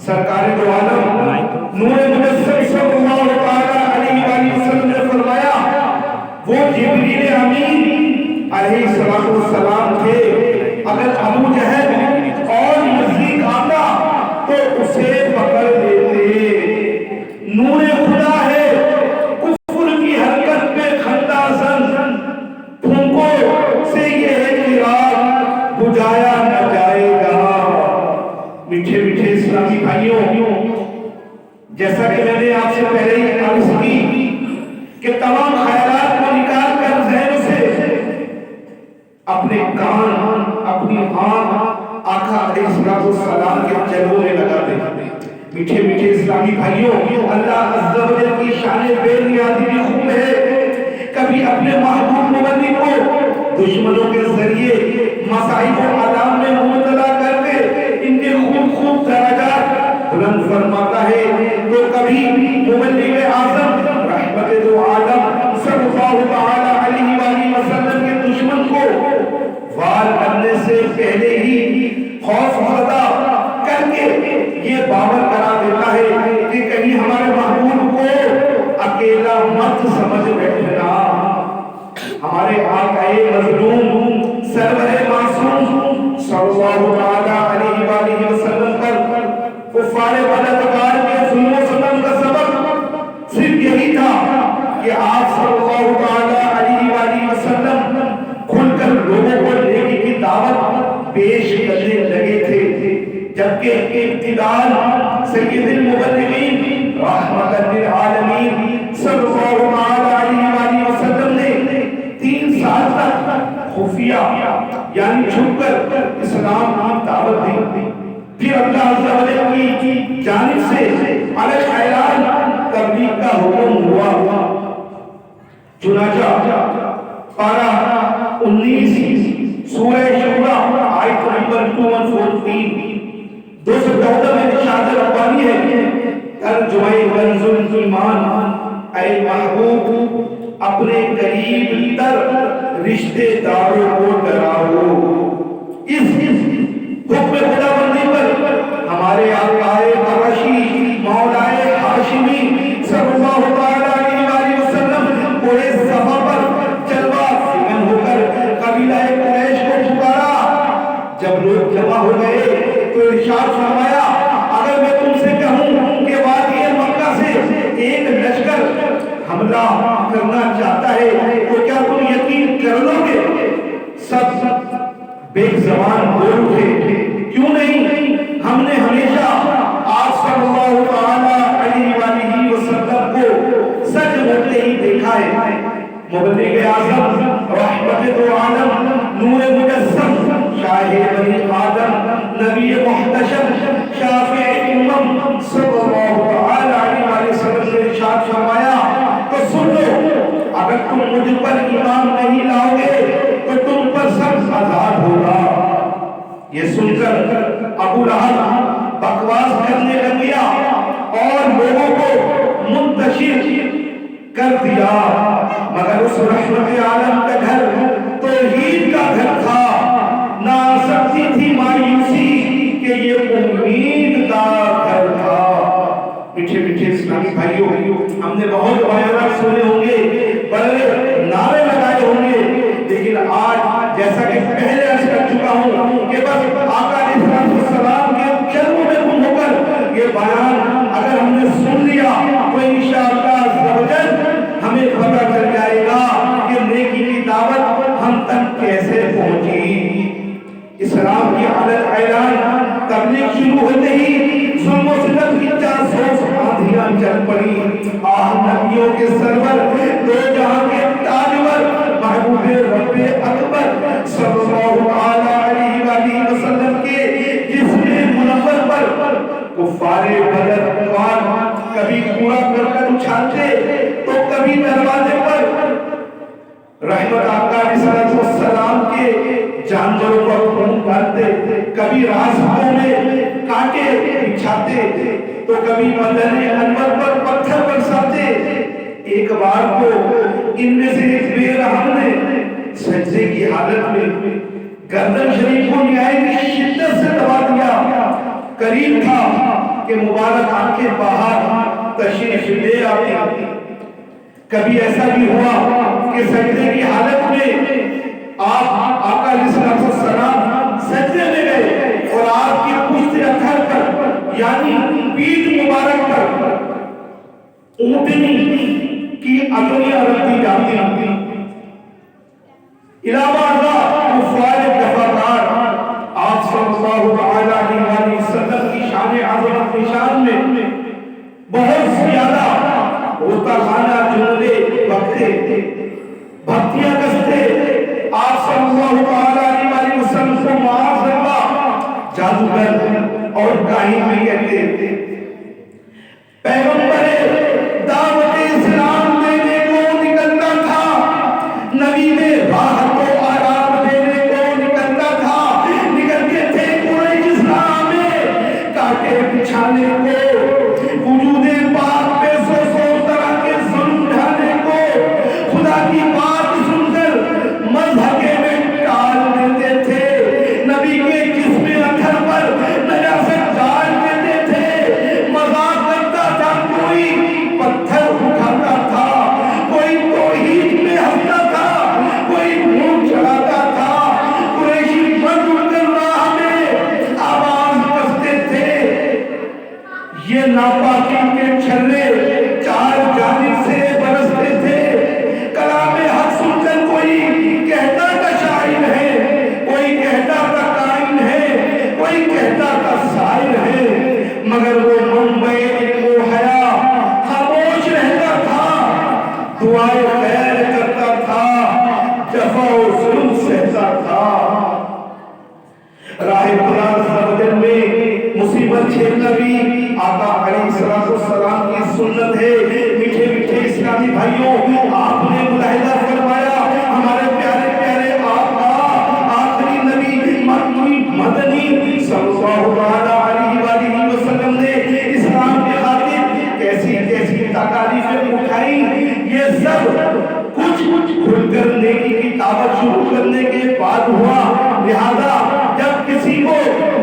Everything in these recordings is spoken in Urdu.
سرکار دو عالم نور مجسم صلی اللہ علیہ وسلم نے فرمایا وہ جبریل امین علیہ السلام تھے. اگر ابو جہل اور نزدیک آتا تو اسے پکڑ لیتے. نور خدا ہے کفر کی حرکت میں خندہ زن پھونکو سے یہ چراغ بجھایا نہ جائے گا. میٹھے میٹھے اسلامی بھائیوں، جیسا کہ میں نے آپ سے پہلے ہی عرض کی کہ تمام خیالات کو نکال کر ذہن سے اپنے کان، اپنی آنکھ آقا علیہ السلام کے جلووں میں لگا دیں. میٹھے میٹھے اسلامی بھائیوں، اللہ عز و جل کی شان بے نیازی بھی خوب ہے. کبھی اپنے محبوب مبنی کو دشمنوں کے ذریعے مصائب و آلام میں مبتلا کر کے ان کے خوب درجات بلند فرماتا ہے، تو کبھی مبلغ اعظم رحمت دو عالم صلی اللہ علیہ وآلہ وسلم کے دشمن کو وار کرنے سے پہلے ہی خوف زدہ کر کے یہ باور کرا دیتا ہے کہ کہیں ہمارے محبوب کو اکیلا مت سمجھ بیٹھنا. ہمارے آقا مظلوم سرور معصوم صلی اللہ علیہ وآلہ وسلم پر کفار بدادگار کے ظلم و ستم کا سبب صرف یہی تھا کہ آپ صلی اللہ علیہ وآلہ وسلم کھل کر لوگوں کو نیکی کی دعوت پیش کرنے لگے تھے، جبکہ ابتداء سید المبلغین رحمت للعالمین صلی اللہ علیہ وآلہ وسلم نے 3 سال تک خفیہ یعنی چھپ کر اسلام کی دعوت دی. پھر اللہ عز و جل کی جانب سے علی اعلان تبلیغ کا حکم ہوا. چنانچہ پارہ 19 سورہ شورى آیت نمبر 214 214 میں ارشاد ربانی ہے، ترجمہ کنز الایمان، اے محبوب اپنے قریب تر رشتے داروں کو ڈراؤ. اس حکم خدا بندی پر ہمارے آقا قریشی مولائے ہاشمی صلی اللہ علیہ وآلہ وسلم پورے صفا پر جلوہ افکن ہو کر قبیلہ قریش کو پکارا. جب لوگ جمع ہو گئے تو ارشاد فرمایا اگر میں تم سے کہوں کہ وادی مکہ سے ایک لشکر حملہ کرنا چاہتا ہے تو کیا تم یقین کر لو گے؟ سب بے زبان بول اٹھے، کیوں نہیں، ہم نے ہمیشہ آپ صلی اللہ علیہ وآلہ وسلم کو سچ بولتے ہی دیکھا ہے. مبلغ اعظم رحمت دو عالم نور مجسم شاہ بنی آدم نبی محتشم شافع امم صلی اللہ علیہ وآلہ وسلم نے ارشاد فرمایا تو سن لو، اگر تم مجھ پر ایمان نہیں لاؤ گے تو تم پر سخت عذاب ہوگا. یہ سن کر ابو لہب بکواس کرنے لگ گیا اور لوگوں کو منتشر کر دیا، مگر اس رحمت عالم کا گھر توحید کا گھر تھا. نہ سکتی تھی مایوسی کہ یہ امید کا گھر تھا. میٹھے میٹھے اسلامی بھائیوں، ہم نے بہت بیانات سنے ہوں گے، بڑے نعرے لگائے ہوں گے، لیکن آج جیسا کہ پہلے عرض کر چکا ہوں کہ بس آقا علیہ السلام کے چرموں میں گم ہو کر یہ بیان اگر ہم نے سن لیا تو انشاءاللہ عز و جل ہمیں پتہ چل جائے گا کہ نیکی کی دعوت ہم تک کیسے پہنچی. اسلام کی عدل اعلان تبلیغ شروع ہوتے ہی ظلم و ستم کی 400 آندھیاں چل پڑی. نبیوں کے سرور دو جہاں کے تاجور محبوب رب اکبر صلی اللہ علیہ وآلہ وسلم کے جسم منور پر کفار بدر کبھی کوڑا کرکٹ اچھالتے تو کبھی دروازے پر رحمت آقا علیہ السلام کے جانوروں پر خون ڈالتے، کبھی راستوں میں کانٹے بچھاتے تو کبھی مدن انور پر پتھر برساتے. ایک بار کو ان میں سے ایک بے رحم نے سجدے کی حالت میں گردن شریف کو نہایت شدت سے دبا دیا. قریب تھا کہ مبارک آنکھیں باہر تشریف لے آتی. کبھی ایسا بھی ہوا کہ سجدے کی حالت میں آپ آقا علیہ السلام سجدے میں گئے اور آپ کی پشت اکھر پر یعنی پیٹھ مبارک پر اونٹنی کی اکڑیاں رکھی جاتی. علاوہ ازاں کفار دفعات آپ صلی اللہ علیہ وسلم کی شان عظمت کی شان میں بہت زیادہ ہوتا خانہ جملے بکتے بھکتیاں کستے آپ صلی اللہ علیہ وسلم کو معاذ اللہ جادوگر اور کاہن بھی کہتے تھے. پیغمبر دعوت اسلام دینے کو نکلتا تھا, نبی نے راحت و آرام دینے کو نکلتا تھا, نکلتے تھے قریش اسلام میں کاٹے بچھانے کو, وجود پاک پہ سو طرح کے ظلم ڈھانے کو, خدا کی بات سن کر مذہبے میں ٹال دیتے تھے, نبی کے جسم اکھر پر نجاست ڈال دیتے تھے, مذاق کرتا تھا, کوئی پتھر اٹھاتا تھا, کوئی توحید میں ہنستا تھا, کوئی بھوک چڑھاتا تھا, قریشی بند اٹھ کر راہ میں آواز کستے تھے. یہ ناپاکی کے چھلے چار جانب سے برستے تھے. کلام حق سن کر کوئی کہتا کا شاعر ہے, کوئی کہتا کا کائن ہے, کوئی کہتا کا شاعر ہے, مگر وہ منبع وہ حیا خاموش رہتا تھا, دعائے خیر کرتا تھا, جفا و ظلم سہتا تھا. راہ خدا سمجھن میں مصیبت چھیڑنا بھی آقا علیہ السلام کی سنت ہے. میٹھے میٹھے اسلامی بھائیوں, آپ نے ملاحظہ فرمایا ہمارے پیارے پیارے آقا آخری نبی مدنی صلی اللہ علیہ وسلم نے اسلام کی خاطر کیسی کیسی تکالیفیں اٹھائی. یہ سب کچھ کھل کر نیکی کی دعوت شروع کرنے کے بعد ہوا. لہذا جب کسی کو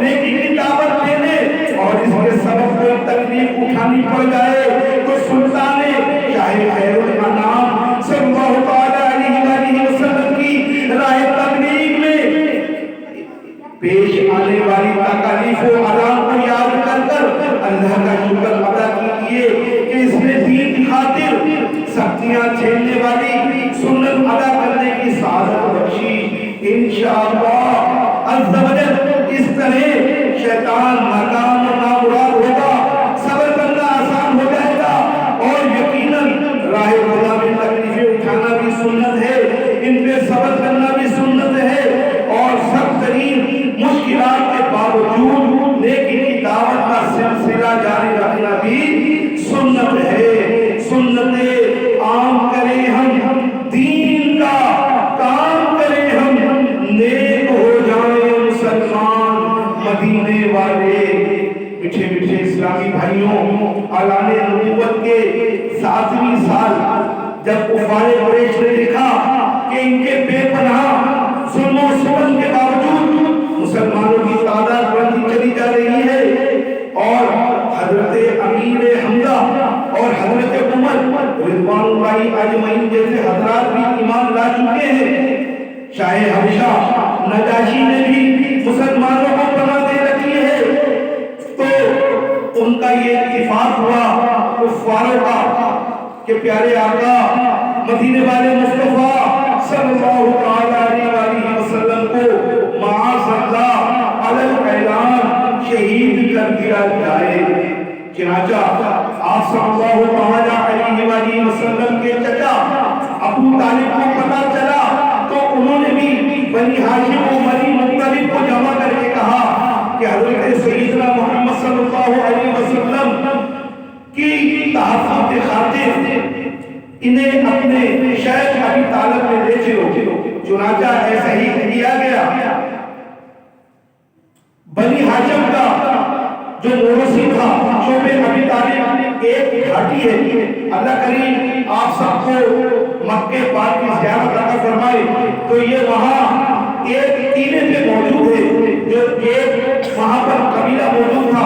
نیکی کی دعوت دینے اور اس کے سبب کوئی تکلیف اٹھانی پڑ جائے تو سلطان چاہے خیر الانام صلی اللہ علیہ وسلم کی راہ تبلیغ میں پیش آنے والی تکالیف و آلام کو یاد کر کر اللہ کا شکر ادا کیجیے کہ اس نے دین کی خاطر سختیاں جھیلنے والی سنت ادا کرنے کی سعادت بخشی. انشاءاللہ عز و جل اس طرح شیطان ناکام و نامراد ہوگا, صبر کرنا آسان ہو جائے گا, اور یقیناً راہ خدا میں تکلیفیں اٹھانا بھی سنت ہے, ان پہ صبر کرنا بھی سنت ہے, اور سخت ترین مشکلات کے باوجود نیکی کی دعوت کا سلسلہ جاری رکھنا بھی سنت ہے. سنت عام کریں ہم, دین کا کام کریں ہم, نیک ہو جائیں مسلمان مدینے والے. میٹھے میٹھے اسلامی بھائیوں, اعلان نبوت کے 7ویں سال جب کفار قریش نے دیکھا کہ ان کے بے پناہ ظلم و ستم کے باوجود مسلمانوں کی تعداد بڑھتی چلی جا رہی ہے, اور حضرت امیر حمزہ اور حضرت عمر رضوان اللہ اجمعین جیسے حضرات بھی ایمان لا چکے ہیں, شاہ حبشہ نجاشی نے بھی مسلمانوں کو پناہ دے رکھی ہے, تو ان کا یہ اتفاق ہوا کفاروں کا کہ پیارے آقا مدینے والے مصطفیٰ صلی اللہ علیہ وسلم کو معاذ اللہ علی الاعلان شہید کر دیا جائے. چنانچہ آپ صلی اللہ علیہ وسلم کے چچا ابو طالب کو پتہ چلا تو انہوں نے بھی بنی ہاشم و بنی مطلب کو جمع کر کے کہا کہ حضرت سیدنا محمد صلی اللہ علیہ وسلم کی تحفظ خاطر انہیں اپنے شیخ ابی طالب میں لے چلو. چنانچہ ایسا ہی کیا گیا. بنی ہاشم کا جو موروثی تھا شعبہ ابی طالب ایک گھاٹی ہے. اللہ کریم آپ سب کو مکے پاک کی زیارت عطا فرمائے. تو یہ وہاں ایک ٹیلے پہ موجود ہے, جو ایک وہاں پر قبیلہ موجود تھا,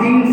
3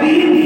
3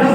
10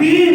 3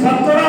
17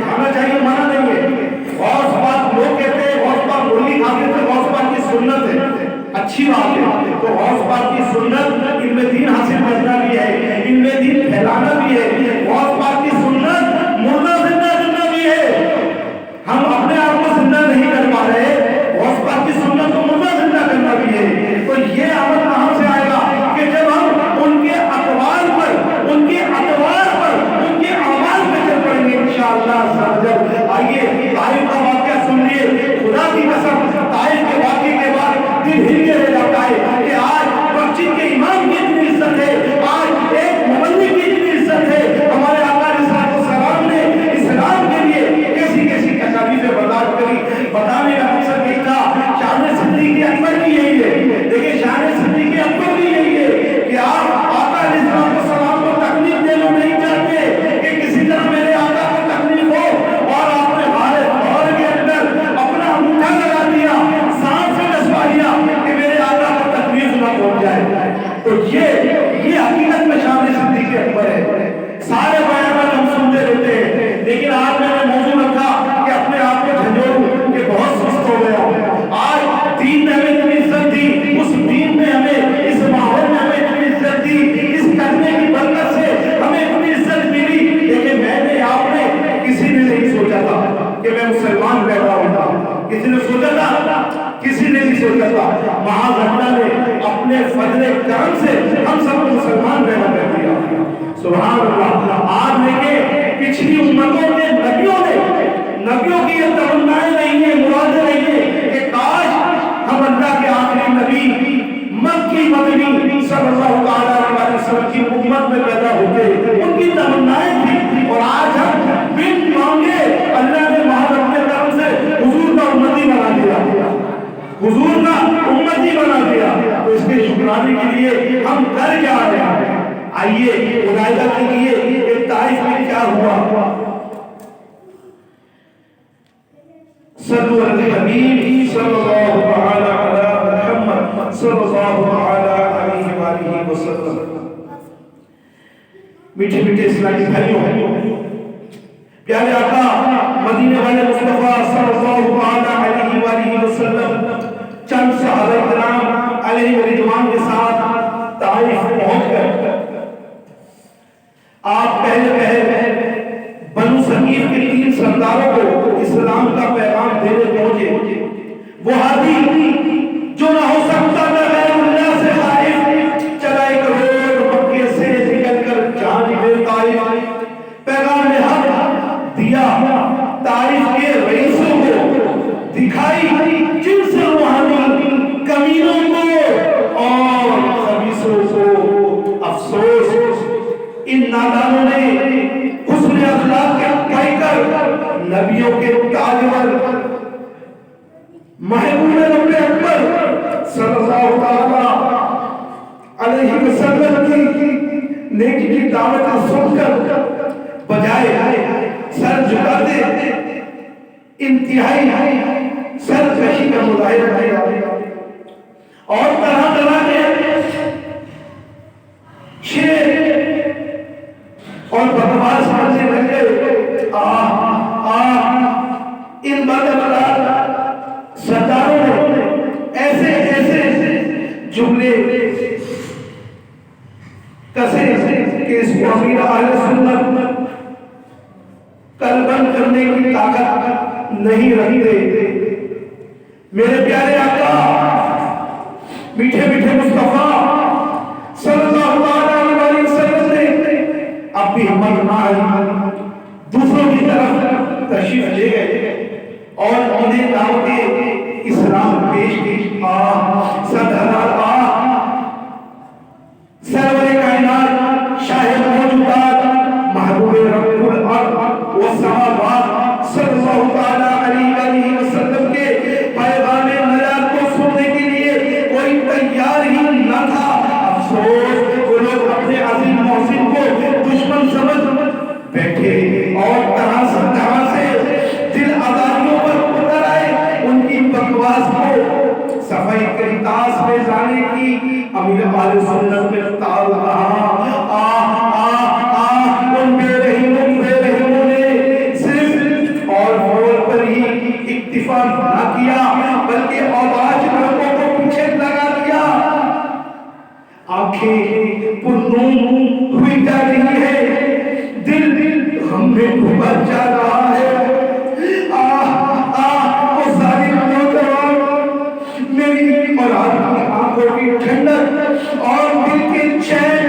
کھانا چاہیے، منع نہیں ہے۔ غوث پاک لوگ کہتے ہیں غوث پاک مرغی کھاتے تھے، غوث پاک کی سنت ہے، اچھی بات ہے۔ تو غوث پاک کی سنت، ان میں دین حاصل کرنا بھی ہے، ان میں دین پھیلانا بھی ہے۔ غوث پاک کی سنت مردہ زندہ کرنا بھی ہے۔ ہم اپنے آپ کو زندہ نہیں کر پا رہے، غوث پاک کی سنت کو مردہ زندہ کرنا بھی ہے۔ تو یہ عمل کہاں سے آئے گا کہ جب ہم ان کے اقوال پر، ان کے اطوار پر، ان کے اعمال پہ چل پڑیں گے انشاءاللہ۔ جب آئیے طائف کا واقعہ سن لیے، خدا کی قسم طائف کے واقعے کے بعد دل ہل کے رہ جاتا ہے کہ آج مسجد کے امام کی اتنی عزت ہے، آج ایک مبلغ کی اتنی عزت ہے۔ ہمارے آقا علیہ السلام نے اسلام کے لیے کیسی کیسی تکالیفیں برداشت کری۔ بتانے کا مقصد یہی تھا، شان صدیق اکبر بھی یہی ہے۔ دیکھیں شان صدیق اکبر بھی یہی ہے کہ آپ آقا علیہ السلام کو تکلیف دینا نہیں چاہتے کہ کسی طرح میرے آقا کو تکلیف ہو، اور آپ نے غار کے اندر اپنا انگوٹھا لگا دیا، سانپ سے ڈسوا دیا کہ میرے آقا کو تکلیف نہ پہنچ جائے۔ تو یہ حقیقت میں شان صدیق اکبر ہے۔ سارے بیانات ہم سنتے رہتے ہیں، لیکن آج میں نے موضوع رکھا کہ اپنے آپ کو جھنجھوڑوں کہ بہت سست ہو گیا۔ آج دین نے ہمیں اتنی عزت دی، اس دین نے ہمیں، اس ماحول نے ہمیں اتنی عزت دی، اس کرنے کی برکت سے ہمیں اتنی عزت ملی۔ لیکن میں نے، آپ نے، کسی نے نہیں سوچا تھا کہ میں مسلمان پیدا ہوگا۔ کسی نے سوچا تھا؟ کسی نے نہیں سوچا تھا۔ معاذ اللہ نے اپنے فضل کرم سے ہم سب کو مسلمان پیدا کر دیا۔ سبحان اللہ۔ آج دیکھیں پچھلی امتوں کے نبیوں کی یہ تمنائیں نہیں ہیں، مرادیں نہیں ہیں کہ کاش ہم اللہ کے آخری نبی مکی مدنی صلی اللہ علیہ وسلم کی امت میں پیدا ہوتے۔ ان کی تمنائیں تھی، اور آج ہم بن مانگے اللہ نے محض اپنے کرم سے حضور کا امتی بنا دیا، حضور کا امتی بنا دیا۔ تو اس کے شکرانے کے لیے ہم کر کیا رہے ہیں؟ آئیے ملاحظہ کیجیے کہ طائف میں کیا ہوا۔ صلو علی الحبیب صلی اللہ علیہ محمد صلی اللہ علیہ وآلہ وسلم۔ میٹھے میٹھے اسلامی بھائیوں، پیارے آقا مدینے والے مصطفیٰ صلی اللہ علیہ وآلہ وسلم چند صحابہ کرام علیہ رضوان کے ساتھ طائف پہنچ گئے۔ آپ پہلے بنو ثقیف کے 3 سرداروں کو اسلام کا پیغام دینے پہنچے۔ وہ ہادی جو نہ ہو سکتا تھا غیر اللہ سے خائف، چلا ایک روز مکے سے نکل کر جانب طائف، پیغام حق دیا، طائف کے رئیسوں کو دکھائی، جن سے روحانی کمینوں کو اور خبیثوں کو افسوس۔ ان نادانوں نے حسن اخلاق کے کہہ کر نبیوں کے تاجور محبوب رب اکبر صلی اللہ علیہ وسلم کی نیکی کی دعوت سن کر بجائے سر جھکاتے انتہائی سرکشی کا مظاہرہ کیا، اور طرح طرح کے شعر اور بکواس کرنے لگے۔ ان بدبلاد سرداروں نے ایسے جملے کسے کہ اس کو امیر اہل سنت قلبند کرنے کی طاقت نہیں رکھتے۔ میرے پیارے آقا میٹھے میٹھے مصطفیٰ صلی اللہ علیہ وسلم نے اب بھی ہمت نہ آئی، دوسروں کی طرف تشریف لے گئے اور انہیں دعوت اسلام پیش کی۔ سرور کائنات شاہ موجودات محبوب رب الارض والسماوات صلی اللہ علیہ وسلم کے پیغام نجات کو سننے کے لیے کوئی تیار ہی نہ تھا۔ افسوس وہ لوگ اپنے عظیم محسن کو دشمن سمجھ بیٹھے اور طرح سے دل آزادیوں پر اتر آئے۔ ان کی بکواس کو صفائی کرتاس میں لانے کی امیر اہل سنت میں تال رہا۔ ان بے رحیموں نے صرف اکتفا نہ کیا بلکہ آواز لوگوں کو پیچھے لگا دیا. آنکھیں پرنور ہوئی جا رہی ہے, دل غم میں ڈوبا جا رہا ہے. وہ ظالم نوجوان میری اور آپ کی آنکھوں کی ٹھنڈک اور دل کے چین,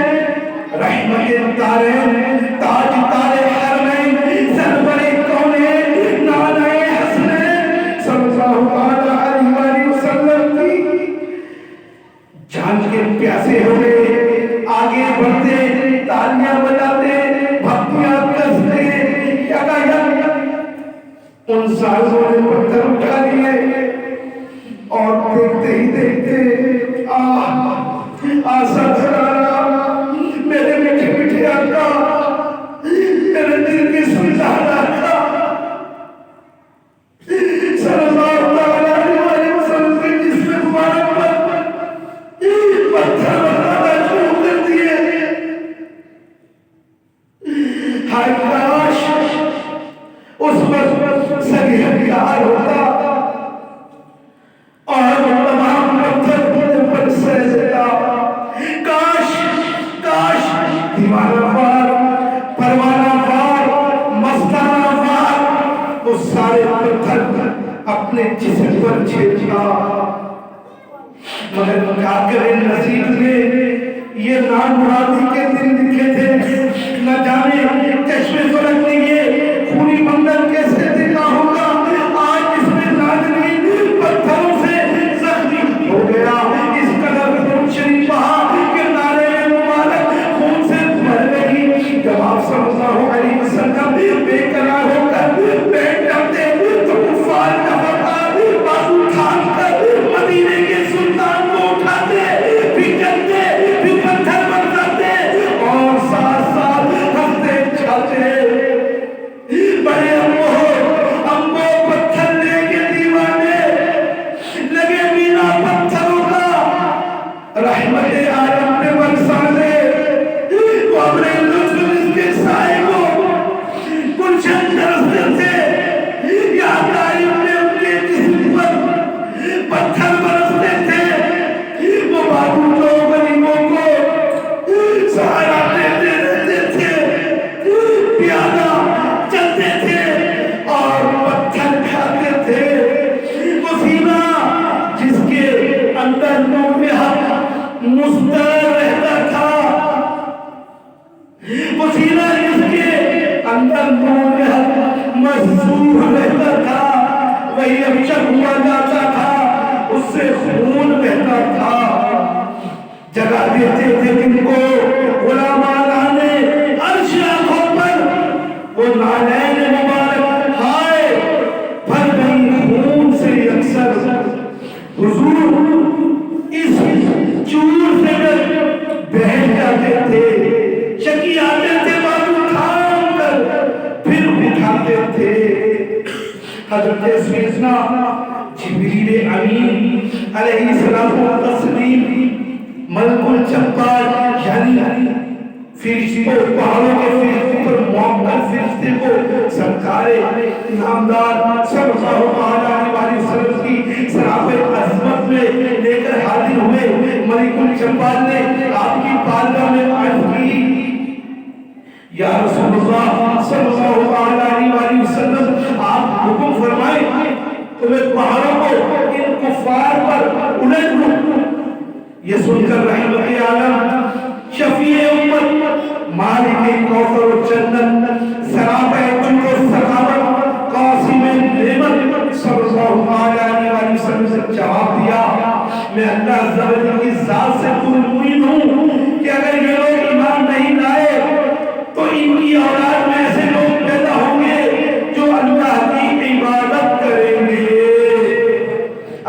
رحمت تارین تاج تارے حرمین سرور کونین نانے حسنین صلی اللہ علیہ وسلم کی جان کے پیاسے ہوئے آگے بڑھتے, تالیاں بجاتے, بھکتیاں کرتے, یکایک ان سازوں نے پتھر اٹھا لیے اور دیکھتے ہی دیکھتے آسا سرانا میرے میٹھے میٹھے آقا, میرے دل کی سلطان آقا صلی اللہ علیہ وسلم کے جسم مبارک پر پتھر بنانا شروع کر دیے. ہائے کاش اس وقت سبھی ہتھیار ہوتا اور وہ تمام پتھر پر سجدہ. کاش کاش دیوانہ وار, پروانہ وار, مستانہ وار وہ سارے پتھر اپنے جسم پر چھیڑتا. مگر کیا کریں نصیب نے یہ نامرادی کے دن لکھے تھے. نہ جانے چشمے فلک نے یہ خونی بندر کیسے دیکھا ہوگا. آج اس میں ناظرین پتھروں سے زخمی ہو گیا. اس قدر خون شریف بہا کہ نعرے مبارک خون سے بھر گئی. جب آپ صلی اللہ علیہ وسلم بے قرار ہو کر بیٹھ جاتے تو کفار کا وقار بازو تھام کر مدینے کے سلطان کو اٹھاتے, پھینکتے, پھر پتھر برساتے اور ساتھ ساتھ ہنستے چاہتے. بڑے امبو پتھر لے کے دیوانے لگے مینا پتھروں کا رحمت عالم نے برسانے. وہ اپنے لطف اس کے سائے کو گلشن درستے تھے. یا تعلیم نے ان کے جسم پر پتھر برستے تھے. وہ بابو کو غریبوں کو سہارا دیتے رہتے تھے, پیادہ چلتے تھے اور پتھر کھاتے تھے. وہ سینہ جس کے اندر نور حق مستر رہتا تھا, وہ سینہ جس کے اندر نور حق مسرور رہتا تھا, وہی اب شک ہوا جاتا تھا, اس سے خون بہتا تھا. جگہ دیتے تھے جن کو غلامان آنے عرش آنکھوں پر, وہ نالین مبارک ہائے بھر گئی خون سے اکثر. حضور اس چور سے بہہ جاتے تھے, شکی آتے تھے بازو تھام کر پھر اٹھاتے تھے. حضرت سیدنا جبریل امین علیہ السلام و تسلیم ملک الجبار یعنی فرشتوں, پہاڑوں کے فرشتوں پر معطل فرشتے کو سرکار نامدار صلی اللہ علیہ وسلم کی سراپے عظمت میں لے کر حاضر ہوئے. ملک الجبار نے آپ کی بارگاہ میں عرض کی, یا رسول اللہ صلی اللہ علیہ وسلم آپ حکم فرمائیں تو میں پہاڑوں کو ان کفار پر الٹ دوں. یہ سن کر رحمت عالم شفیع امت مالک کوثر و جنت سراپے جود و سخاوت قاسم نعمت صلی اللہ علیہ وسلم سے جواب دیا, میں اللہ عز و جل کی ذات سے پرامید ہوں کہ اگر یہ لوگ ایمان نہیں لائے تو ان کی اولاد میں ایسے لوگ پیدا ہوں گے جو اللہ کی عبادت کریں گے.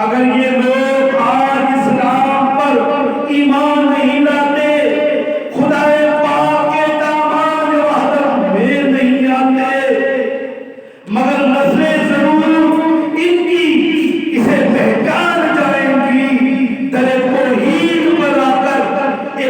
اگر یہ لوگ آج اسلام پر ایمان نہیں لاتے, خدا پاک کے دامان وحدت میں نہیں آتے, مگر نسلیں ضرور ان کی اسے پہچان جائیں گی. در توحید پر آ کر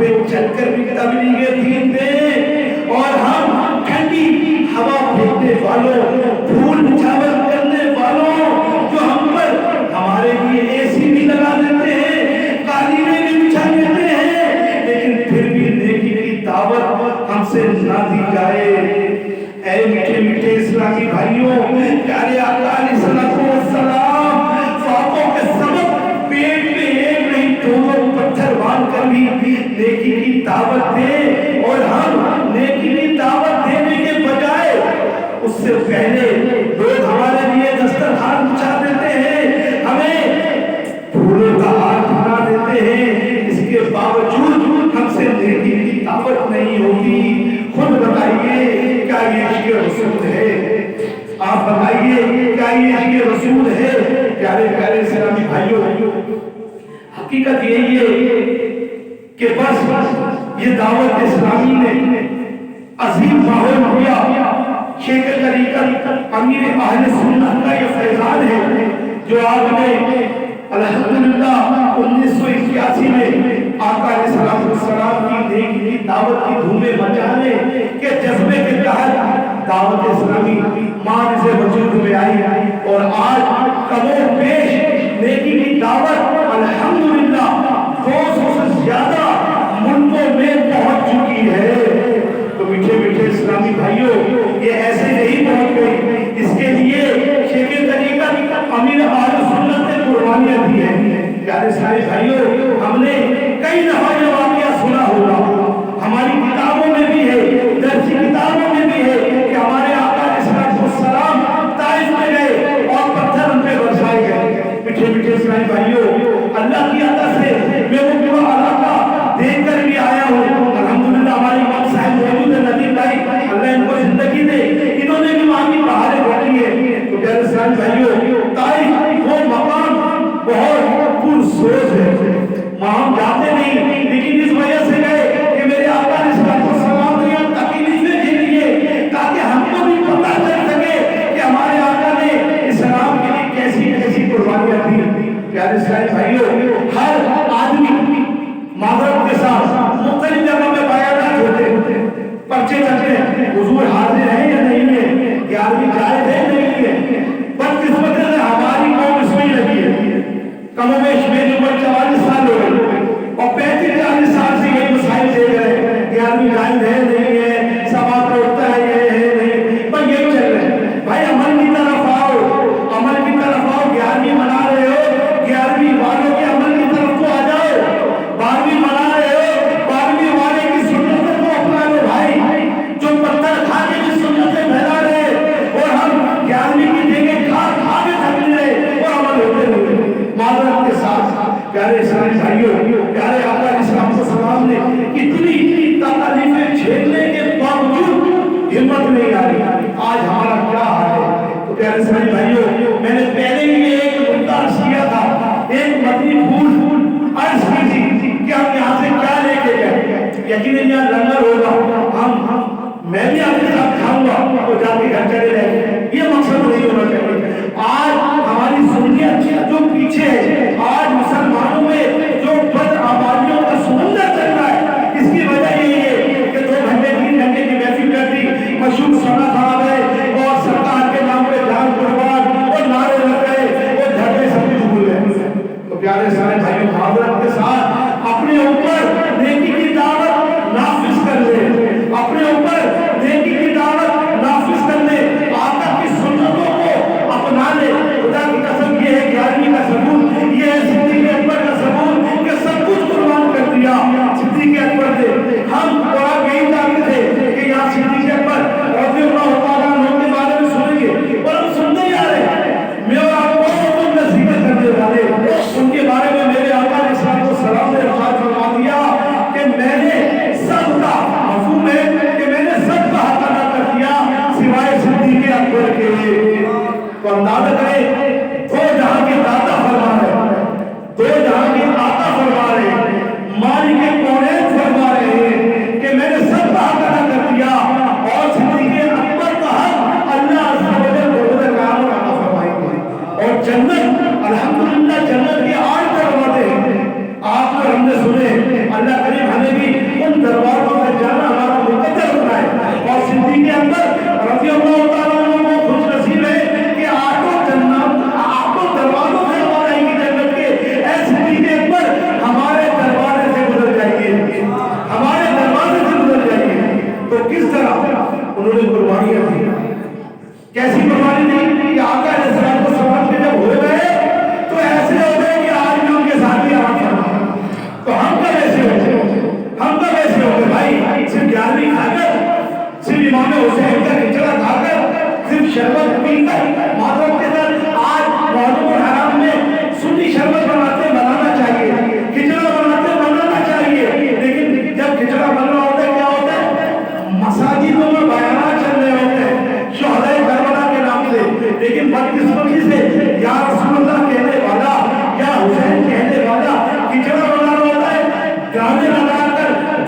پہ چل کر بھی تبلیغ دین دیں، اور ہم ٹھنڈی ہوا پھینکنے والوں، پھول چاول کرنے والوں، جو ہم پر ہمارے لیے اے سی بھی لگا دیتے ہیں، قالینیں بھی بچھا دیتے ہیں، لیکن پھر بھی نیکی کی دعوت ہم سے نہ دی جائے۔ اے میٹھے میٹھے اسلامی بھائیوں، پیارے آقا علیہ السلام خوابوں کے سبب پیٹ میں ایک نہیں دو پتھر باندھ کر بھی نیکی کی دعوت دیں، اور ہم نیکی کی دعوت دینے کے بجائے اس سے پہلے لوگ ہمارے لیے دسترخوان بچھا دیتے ہیں، ہمیں پھولوں کا ہار بنا دیتے ہیں، اس کے باوجود ہم سے نیکی کی دعوت نہیں ہوتی۔ خود بتائیے کیا یہ عشق رسول ہے؟ آپ بتائیے کیا یہ عشق رسول ہے؟ پیارے پیارے اسلامی بھائیوں، حقیقت یہی ہے کہ بس یہ دعوت اسلامی نے عظیم ماحول دیا۔ شیخ طریقت امیر اہل سنت کا یہ فیضان ہے جو آپ نے الحمدللہ 1981 میں آقا علیہ السلام کی نیکی کی دعوت کی دھومیں مچانے کے جذبے کے تحت دعوت اسلامی مانز وجود میں آئی، اور آج کم و بیش نیکی کی دعوت الحمدللہ 200 سے زیادہ ملکوں میں پہنچ چکی ہے۔ تو میٹھے میٹھے اسلامی بھائیوں، یہ ایسے نہیں پہنچ گئی، اس کے لیے شیخ طریقت امیر اہل سنت نے قربانیاں دی ہیں۔ پیارے اسلامی بھائیوں، ہم نے کئی دفعہ یہ واقعہ سنا ہوگا، ہماری کتابوں میں بھی ہے، درسی کتابوں میں بھی ہے کہ ہمارے آقا علیہ السلام طائف میں گئے اور پتھر ان پہ برسائے گئے۔ میٹھے میٹھے اسلامی بھائیوں، اللہ کی عطا سے میں وہ پورا علاقہ دیکھ کر بھی آیا ہوں۔ الحمدللہ ہماری امام صاحب موجود ہے، ندیم بھائی، اللہ ان کو زندگی دے، انہوں نے بھی وہاں کی بہاریں دیکھی ہے۔ تو پیارے اسلامی بھائیوں، طائف وہ مقام بہت پرسوز ہے، وہاں ہم جاتے نہیں، لیکن اس وجہ سے گئے کہ میرے آقا علیہ السلام نے یہاں تکلیفیں جھیلی ہے تاکہ ہم کو بھی پتہ چل سکے کہ ہمارے آقا نے اسلام کے لیے کیسی کیسی قربانیاں دی۔ پیارے اسلامی بھائیوں، ہر آدمی معذرت کے ساتھ مختلف جگہ میں بیانات ہوتے، پرچے چلتے ہیں، حضور حاضر ہیں یا نہیں ہے، 11ویں جائز ہے نہیں ہے، بدقسمتی سے ہماری قوم اس میں لگی ہے۔ کم و بیش میری عمر 44 سال ہو گئی اور 35-40 سال سے یہی مسائل دے رہے، 11ویں جائز ہے نہیں ہے، سواب اٹھتا ہے یہ ہے نہیں، پر یہی چل رہے ہیں۔ بھائی عمل کی طرف آؤ، عمل کی طرف آؤ، 11ویں منا رہے ہو، 11ویں والوں کے عمل کی طرف تو آ جاؤ، 12ویں منا رہے ہو، 12ویں والے کی سنتوں کو اپنا لو بھائی، جو پتھر کھا کے بھی سنتیں پھیلا رہے اور ہم 11ویں کی جگہ کھا کھا کے تھک رہے اور عمل ہوتے ہوئے۔ معذرت کے ساتھ پیارے اسلامی بھائیوں، پیارے آقا علیہ السلام نے اتنی تکلیفیں جھیلنے کے باوجود ہمت نہیں آ رہی، آج ہمارا کیا حال ہے؟ تو پیارے اسلامی بھائیوں، میں نے پہلے ہی ایک مدعا عرض کیا تھا، ایک مدنی پھول عرض کی تھی کہ ہم یہاں سے کیا لے کے گئے۔ یقیناً یہاں لنگر ہوگا، میں بھی آپ کے ساتھ کھاؤں گا تو جا کے گھر چلے جائیں، یہ مقصد نہیں ہونا چاہیے۔ آج ہماری سنیت جو پیچھے ہے، آج مسلمانوں میں جو بد آبادیوں کا سمندر چل رہا ہے، اس کی وجہ یہی ہے کہ 2 گھنٹے 3 گھنٹے کی محفل کر دی، مشہور سنا تھا گئے اور سرکار کے نام پہ جان قربان اور نعرے لگ گئے اور جھگڑے سب کچھ بھول گئے۔ تو پیارے سارے بھائیوں، معذرت کے ساتھ اپنے اوپر نیکی کی دعوت نافذ کر لیں، اپنے اوپر نیکی کی دعوت نافذ کر لیں، آقا کی سنتوں کو اپنا لیں۔ خدا کی قسم یہ ہے 11ویں کا ثبوت، یہ ہے صدیق اکبر کا ثبوت کہ سب کچھ قربان کر دیا صدیق اکبر نے۔ ہم قرآن یہی جانتے تھے کہ یہاں صدیق اکبر رضی اللہ تعالیٰ عنہ کے بارے میں سنیں گے اور ہم سنتے ہی آ رہے ہیں۔ میں اور آپ کو میں ذکر کرنے والے ان کے بارے میں میرے آقا علیہ السلام نے ارشاد فرما دیا کہ میں نے سب کا مفہوم ہے کہ میں نے سب کا حق ادا کر دیا سوائے صدیق اکبر کے۔ تو اندازہ کریں، دو جہاں کے داتا فرما رہے، دو جہاں کے آقا فرما رہے، مالک کونین فرما رہے ہیں کہ میں نے سب کا حق ادا کر دیا، اور صدیق اکبر کا حق اللہ عز و جل قربت قیامت عطا فرمائیں گے۔ اور جنت، الحمدللہ جنت کے 8 دروازے ہیں، آپ کو ہم نے سنے، اللہ کریم ہمیں بھی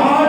5,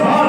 7